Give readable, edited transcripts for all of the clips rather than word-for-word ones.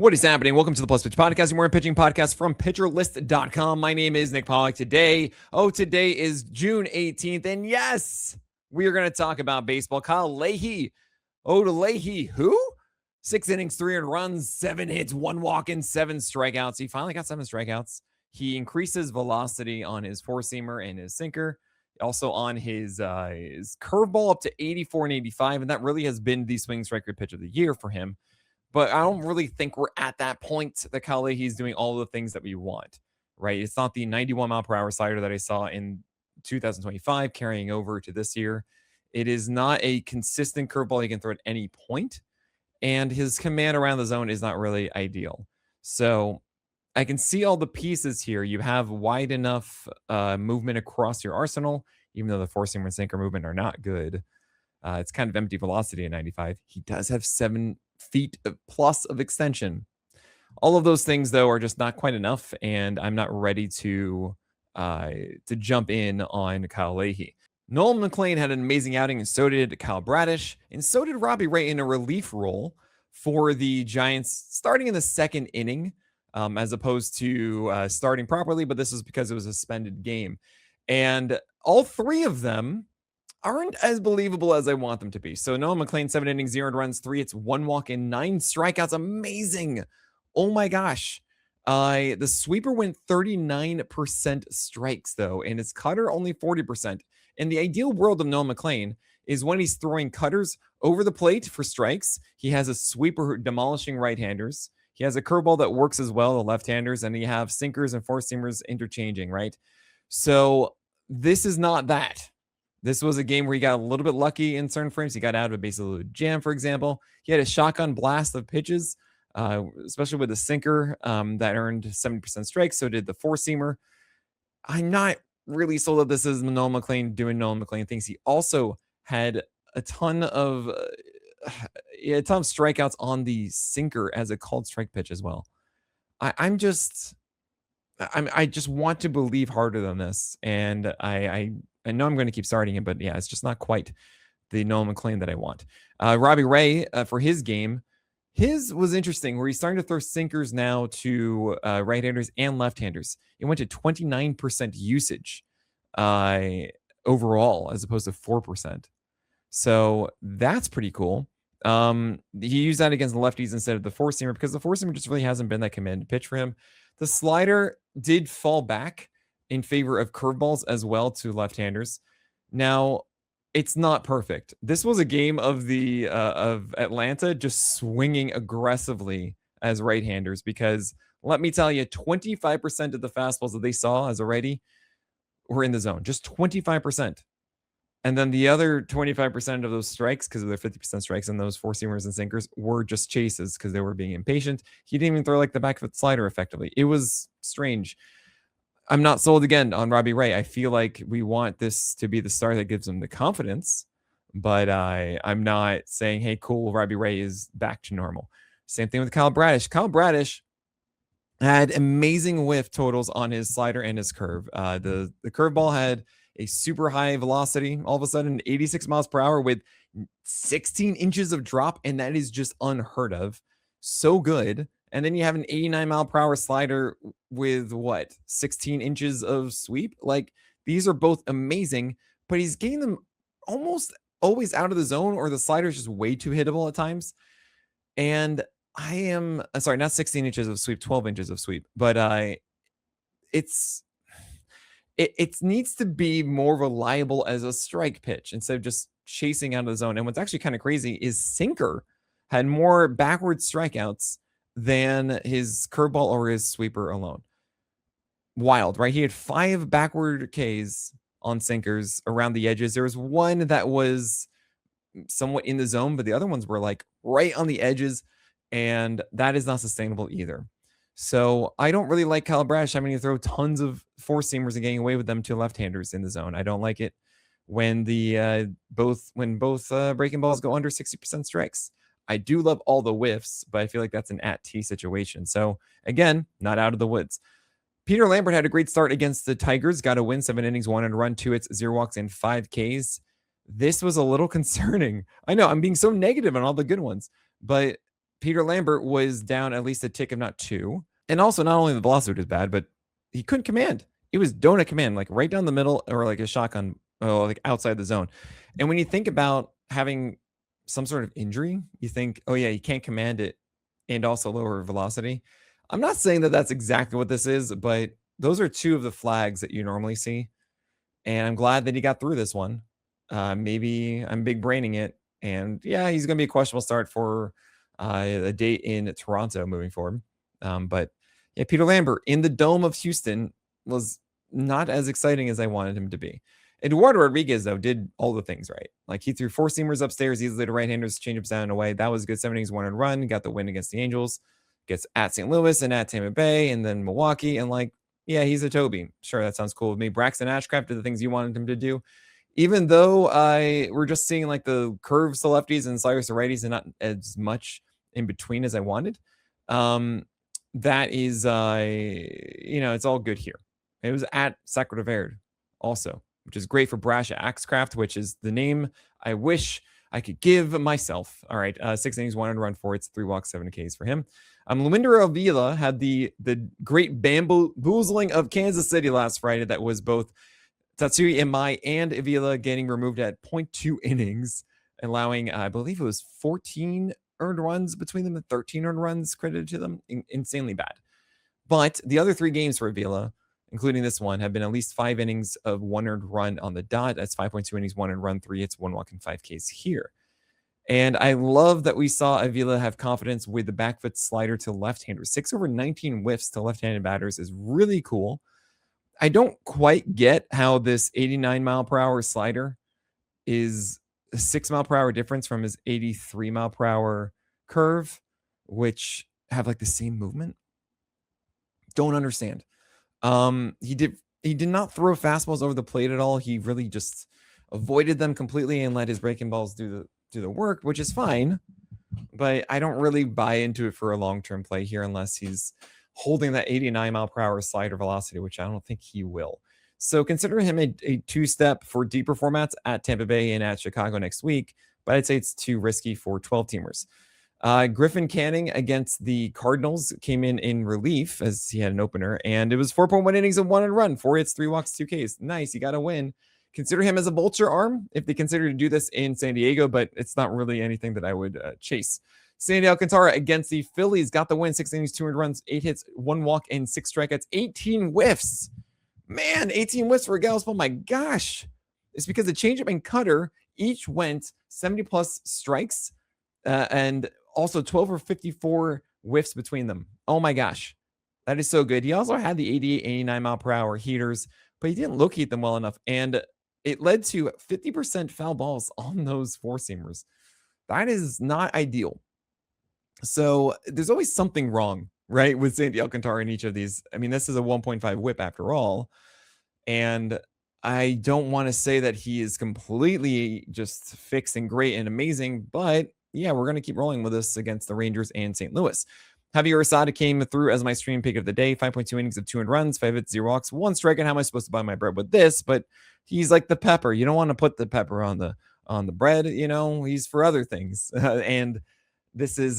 What is happening? Welcome to the Plus Pitch Podcast, a more pitching podcast from PitcherList.com. My name is Nick Pollock. Today is June 18th, and yes, we are going to talk about baseball. Kyle Leahy. To Leahy, who? 6 innings, 3 runs, 7 hits, 1 walk, and 7 strikeouts. He finally got 7 strikeouts. He increases velocity on his four-seamer and his sinker, also on his curveball up to 84 and 85, and that really has been the swing strike rate pitch of the year for him. But I don't really think we're at that point that Kyle Leahy's doing all the things that we want, right? It's not the 91 mile per hour slider that I saw in 2025 carrying over to this year. It is not a consistent curveball he can throw at any point, and his command around the zone is not really ideal. So I can see all the pieces here. You have wide enough movement across your arsenal, even though the four-seamer and sinker movement are not good. It's kind of empty velocity at 95. He does have 7 feet plus of extension. All of those things, though, are just not quite enough, and I'm not ready to jump in on Kyle Leahy. Nolan McLean had an amazing outing, and so did Kyle Bradish, and so did Robbie Ray in a relief role for the Giants starting in the second inning, as opposed to starting properly, but this is because it was a suspended game. And all three of them aren't as believable as I want them to be. So Nolan McLean, 7 innings, 0 runs, 3 hits, 1 walk, and 9 strikeouts. Amazing. Oh my gosh. The sweeper went 39% strikes, though, and his cutter only 40%. And the ideal world of Nolan McLean is when he's throwing cutters over the plate for strikes. He has a sweeper demolishing right-handers. He has a curveball that works as well, the left-handers, and you have sinkers and four-seamers interchanging, right? So this is not that. This was a game where he got a little bit lucky in certain frames. He got out of a basically jam, for example. He had a shotgun blast of pitches, especially with the sinker that earned 70% strikes. So did the four-seamer. I'm not really sold that this is Nolan McLean doing Nolan McLean things. He also had a ton of strikeouts on the sinker as a called strike pitch as well. I just want to believe harder than this, and I know I'm going to keep starting him, but yeah, it's just not quite the Nolan McLean that I want. Robbie Ray, for his game, his was interesting, where he's starting to throw sinkers now to right-handers and left-handers. It went to 29% usage overall, as opposed to 4%. So that's pretty cool. He used that against the lefties instead of the four-seamer, because the four-seamer just really hasn't been that commanding pitch for him. The slider did fall back in favor of curveballs as well to left-handers. Now, it's not perfect. This was a game of the of Atlanta just swinging aggressively as right-handers, because let me tell you, 25% of the fastballs that they saw as a righty were in the zone. Just 25%. And then the other 25% of those strikes, because of their 50% strikes and those four-seamers and sinkers, were just chases because they were being impatient. He didn't even throw like the back foot slider effectively. It was strange. I'm not sold again on Robbie Ray. I feel like we want this to be the start that gives him the confidence, but I'm not saying, hey, cool, Robbie Ray is back to normal. Same thing with Kyle Bradish. Kyle Bradish had amazing whiff totals on his slider and his curve. The curveball had a super high velocity, all of a sudden 86 miles per hour with 16 inches of drop, and that is just unheard of. So good. And then you have an 89 mile per hour slider with 16 inches of sweep. Like, these are both amazing, but he's getting them almost always out of the zone, or the slider is just way too hittable at times. And I am sorry, not 16 inches of sweep, 12 inches of sweep, but it needs to be more reliable as a strike pitch instead of just chasing out of the zone. And what's actually kind of crazy is sinker had more backward strikeouts than his curveball or his sweeper alone. Wild, right? He had 5 backward Ks on sinkers around the edges. There was one that was somewhat in the zone, but the other ones were like right on the edges, and that is not sustainable either. So I don't really like Kyle Bradish having to throw tons of four-seamers and getting away with them to left-handers in the zone. I don't like it when both breaking balls go under 60% strikes. I do love all the whiffs, but I feel like that's an at-T situation. So again, not out of the woods. Peter Lambert had a great start against the Tigers, got a win, 7 innings, 1 run, 2 hits, 0 walks, and 5 Ks. This was a little concerning. I know I'm being so negative on all the good ones, but Peter Lambert was down at least a tick, if not two. And also, not only the velocity was bad, but he couldn't command. It was donut command, like right down the middle, or like a shotgun, like outside the zone. And when you think about having some sort of injury, you think, oh yeah, you can't command it and also lower velocity. I'm not saying that that's exactly what this is, but those are two of the flags that you normally see. And I'm glad that he got through this one. Maybe I'm big braining it. And yeah, he's going to be a questionable start for a date in Toronto moving forward. But yeah, Peter Lambert in the Dome of Houston was not as exciting as I wanted him to be. Eduardo Rodriguez, though, did all the things right. Like he threw four seamers upstairs easily to right-handers, changeups down and away. That was good. 7 innings, 1 run. Got the win against the Angels. Gets at St. Louis and at Tampa Bay and then Milwaukee. And like, yeah, he's a Toby. Sure, that sounds cool with me. Braxton Ashcraft did the things you wanted him to do. Even though we're just seeing like the curves to lefties and sliders to righties and not as much in between as I wanted. That is, it's all good here. It was at Sacramento Verde also, which is great for Brash Axcraft, which is the name I wish I could give myself. All right, 6 innings, 1 run, 4 hits, 3 walks, 7 Ks for him. Luinder Avila had the great bamboozling of Kansas City last Friday. That was both Tatsui Imai and Avila getting removed at 0.2 innings, allowing, I believe it was 14 earned runs between them and 13 earned runs credited to them. Insanely bad. But the other 3 games for Avila, including this one, have been at least 5 innings of 1 earned run on the dot. That's 5.2 innings, 1 earned run, 3 hits, 1 walk, and 5 Ks here. And I love that we saw Avila have confidence with the back foot slider to left-handers. 6 over 19 whiffs to left-handed batters is really cool. I don't quite get how this 89 mile per hour slider is a 6 mile per hour difference from his 83 mile per hour curve, which have like the same movement. Don't understand. He did not throw fastballs over the plate at all. He really just avoided them completely and let his breaking balls do the work, which is fine. But I don't really buy into it for a long-term play here unless he's holding that 89 mile per hour slider velocity, which I don't think he will. So consider him a two-step for deeper formats at Tampa Bay and at Chicago next week, but I'd say it's too risky for 12-teamers. Griffin Canning against the Cardinals came in relief as he had an opener, and it was 4.1 innings and 1 run, 4 hits, 3 walks, 2 Ks. Nice, you got to win. Consider him as a vulture arm if they consider to do this in San Diego, but it's not really anything that I would chase. Sandy Alcantara against the Phillies got the win. 6 innings, 2 runs, 8 hits, 1 walk, and 6 strikeouts. 18 whiffs. Man, 18 whiffs for Gallup. Oh my gosh. It's because the changeup and cutter each went 70-plus strikes and also 12 or 54 whiffs between them. Oh my gosh. That is so good. He also had the 88, 89 mile per hour heaters, but he didn't locate them well enough. And it led to 50% foul balls on those four-seamers. That is not ideal. So there's always something wrong, right, with Sandy Alcantara in each of these. I mean, this is a 1.5 whip after all. And I don't want to say that he is completely just fixed and great and amazing, but yeah, we're going to keep rolling with this against the Rangers and St. Louis. Javier Asada came through as my stream pick of the day. 5.2 innings of 2 runs, 5 hits, 0 walks, 1 strikeout. How am I supposed to buy my bread with this? But he's like the pepper. You don't want to put the pepper on the bread. You know, he's for other things. And this is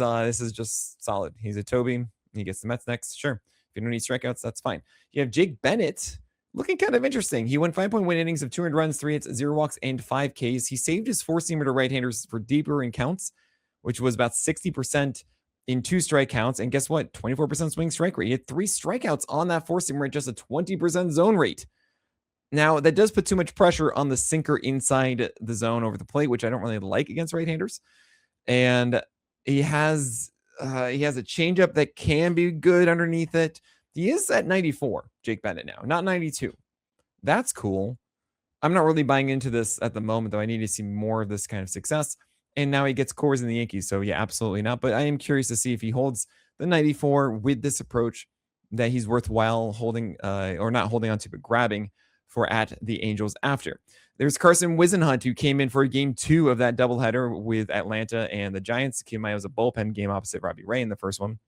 just solid. He's a Toby. He gets the Mets next. Sure. If you don't need strikeouts, that's fine. You have Jake Bennett looking kind of interesting. He went 5.1 innings of 2 runs, 3 hits, 0 walks, and 5 Ks. He saved his four-seamer to right-handers for deeper in counts, which was about 60% in 2 strike counts. And guess what? 24% swing strike rate. He had 3 strikeouts on that four-seamer at just a 20% zone rate. Now, that does put too much pressure on the sinker inside the zone over the plate, which I don't really like against right-handers. And he has a changeup that can be good underneath it. He is at 94, Jake Bennett now, not 92. That's cool. I'm not really buying into this at the moment, though. I need to see more of this kind of success. And now he gets cores in the Yankees. So, yeah, absolutely not. But I am curious to see if he holds the 94 with this approach that he's worthwhile holding or not holding on to, but grabbing for at the Angels after. There's Carson Wisenhunt, who came in for game 2 of that doubleheader with Atlanta and the Giants. Came out as a bullpen game opposite Robbie Ray in the first one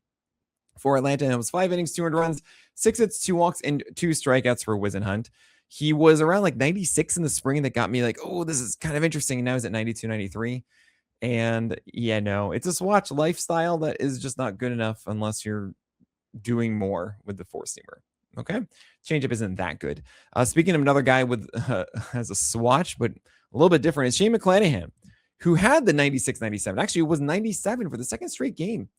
for Atlanta. And it was 5 innings, 200 runs, 6 hits, 2 walks, and 2 strikeouts for Wisenhunt. He was around like 96 in the spring. That got me like, oh, this is kind of interesting. And now he's at 92, 93. And yeah, no, it's a swatch lifestyle that is just not good enough unless you're doing more with the four seamer. Okay. Changeup isn't that good. Speaking of another guy with has a swatch, but a little bit different, is Shane McClanahan, who had the 96-97. Actually, it was 97 for the second straight game.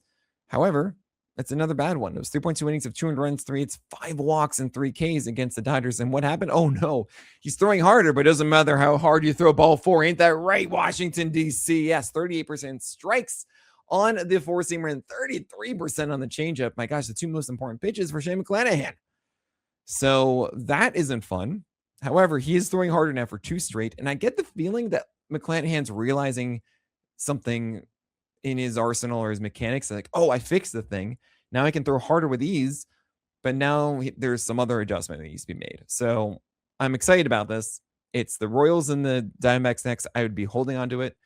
However, that's another bad one. It was 3.2 innings of 200 runs, 3 hits, 5 walks, and 3 Ks against the Dodgers. And what happened? Oh, no. He's throwing harder, but it doesn't matter how hard you throw ball 4. Ain't that right, Washington, D.C.? Yes, 38% strikes on the four-seamer and 33% on the changeup. My gosh, the two most important pitches for Shane McClanahan. So that isn't fun. However, he is throwing harder now for 2 straight. And I get the feeling that McClanahan's realizing something in his arsenal or his mechanics, like, oh, I fixed the thing. Now I can throw harder with ease. But now there's some other adjustment that needs to be made. So I'm excited about this. It's the Royals and the Diamondbacks next. I would be holding on to it.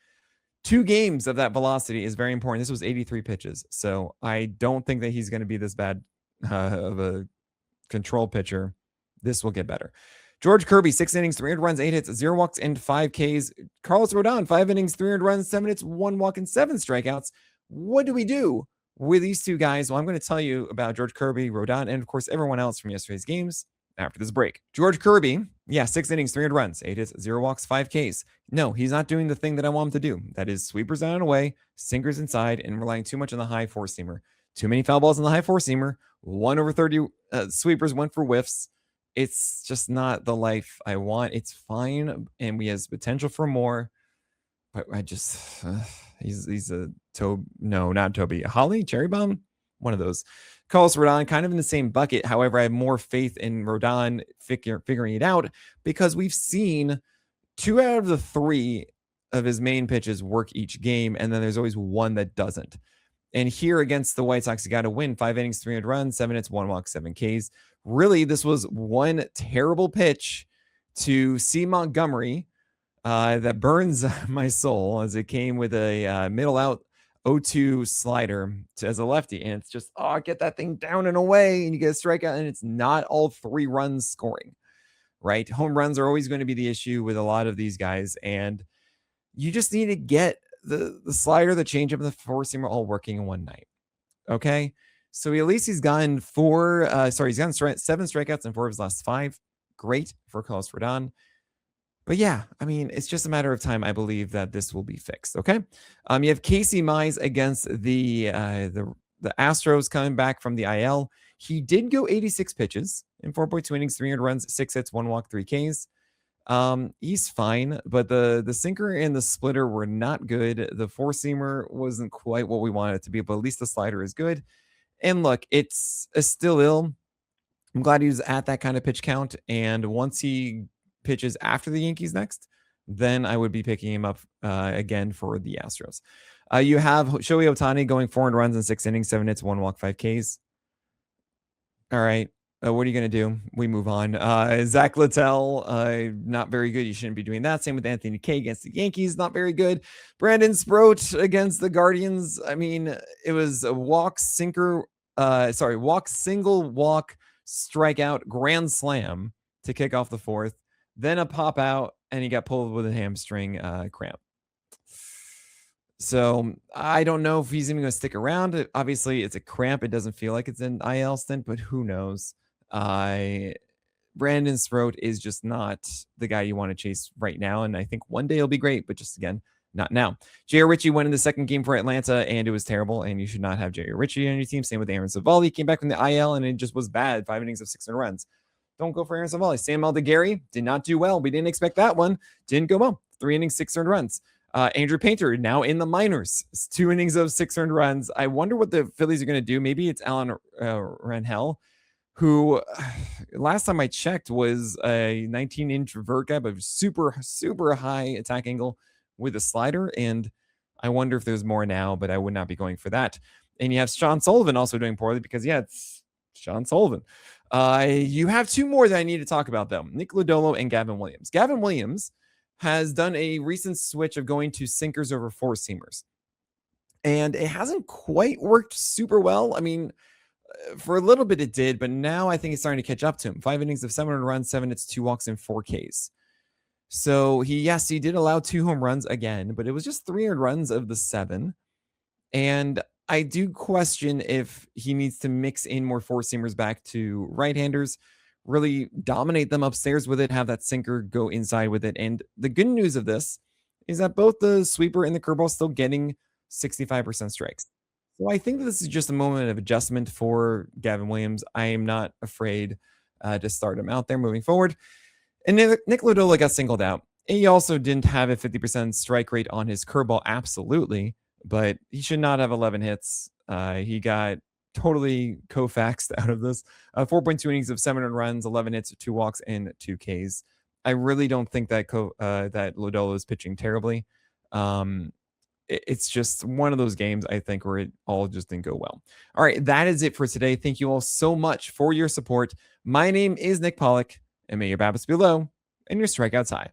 2 games of that velocity is very important. This was 83 pitches. So I don't think that he's going to be this bad of a control pitcher. This will get better. George Kirby, 6 innings, 300 runs, 8 hits, 0 walks, and 5 Ks. Carlos Rodon, 5 innings, 300 runs, 7 hits, 1 walk, and 7 strikeouts. What do we do with these 2 guys? Well, I'm going to tell you about George Kirby, Rodon, and of course, everyone else from yesterday's games after this break. George Kirby, 6 innings, 300 runs, 8 hits, 0 walks, 5 Ks. No, he's not doing the thing that I want him to do. That is sweepers down and away, sinkers inside, and relying too much on the high four-seamer. Too many foul balls on the high four-seamer. 1 over 30 sweepers went for whiffs. It's just not the life I want. It's fine, and we has potential for more. But I just, he's a no, not Toby. Holly, Cherry Bomb, one of those. Carlos Rodon, kind of in the same bucket. However, I have more faith in Rodon figuring it out because we've seen 2 out of the 3 of his main pitches work each game, and then there's always one that doesn't. And here against the White Sox, you got to win. 5 innings, 300 runs, 7 hits, 1 walk, 7 Ks. Really, this was one terrible pitch to C. Montgomery that burns my soul as it came with a middle out 0-2 slider as a lefty. And it's just, get that thing down and away, and you get a strikeout, and it's not all 3 runs scoring, right? Home runs are always going to be the issue with a lot of these guys, and you just need to get the slider, the changeup, and the four-seamer all working in one night. Okay, so at least he's gotten he's gotten 7 strikeouts in 4 of his last 5. Great for Carlos Rodon. But yeah, I mean, it's just a matter of time. I believe that this will be fixed. Okay, you have Casey Mize against the Astros coming back from the IL. He did go 86 pitches in 4.2 innings, 300 runs, 6 hits, 1 walk, 3 Ks. He's fine, but the sinker and the splitter were not good. The four-seamer wasn't quite what we wanted it to be, but at least the slider is good. And look, it's still ill. I'm glad he was at that kind of pitch count. And once he pitches after the Yankees next, then I would be picking him up again for the Astros. You have Shohei Ohtani going 400 runs in 6 innings, 7 hits, 1 walk, 5 Ks. All right. What are you going to do? We move on. Zach Littell, not very good. You shouldn't be doing that. Same with Anthony Kay against the Yankees, not very good. Brandon Sproat against the Guardians. I mean, it was a walk, single, walk, strikeout, grand slam to kick off the 4th. Then a pop out, and he got pulled with a hamstring cramp. So I don't know if he's even going to stick around. Obviously, it's a cramp. It doesn't feel like it's an IL stint, but who knows? Brandon Sproat is just not the guy you want to chase right now. And I think one day he'll be great, but just again, not now. J.R. Ritchie went in the second game for Atlanta, and it was terrible. And you should not have J.R. Ritchie on your team. Same with Aaron Savali. He came back from the IL, and it just was bad. 5 innings of 600 runs. Don't go for Aaron Savali. Sam Aldegheri did not do well. We didn't expect that one. Didn't go well. 3 innings, 600 runs. Andrew Painter now in the minors. It's 2 innings of 600 runs. I wonder what the Phillies are going to do. Maybe it's Alan Rangel, who last time I checked was a 19-inch vert guy, but super, super high attack angle with a slider. And I wonder if there's more now, but I would not be going for that. And you have Sean Sullivan also doing poorly because, it's Sean Sullivan. You have 2 more that I need to talk about, though. Nick Lodolo and Gavin Williams. Gavin Williams has done a recent switch of going to sinkers over four-seamers. And it hasn't quite worked super well. I mean, for a little bit it did, but now I think it's starting to catch up to him. 5 innings of 700 runs, 7 hits, 2 walks, and 4 Ks. So yes, he did allow 2 home runs again, but it was just 3 runs of the 7. And I do question if he needs to mix in more four seamers back to right-handers, really dominate them upstairs with it, have that sinker go inside with it. And the good news of this is that both the sweeper and the curveball still getting 65% strikes. So I think that this is just a moment of adjustment for Gavin Williams. I am not afraid to start him out there moving forward. And Nick Lodolo got singled out. He also didn't have a 50% strike rate on his curveball, absolutely, but he should not have 11 hits. He got totally Koufaxed out of this. 4.2 innings of 7 runs, 11 hits, 2 walks, and 2 Ks. I really don't think that that Lodolo is pitching terribly. It's just one of those games, I think, where it all just didn't go well. All right, that is it for today. Thank you all so much for your support. My name is Nick Pollock, and may your BABIPs be low and your strikeouts high.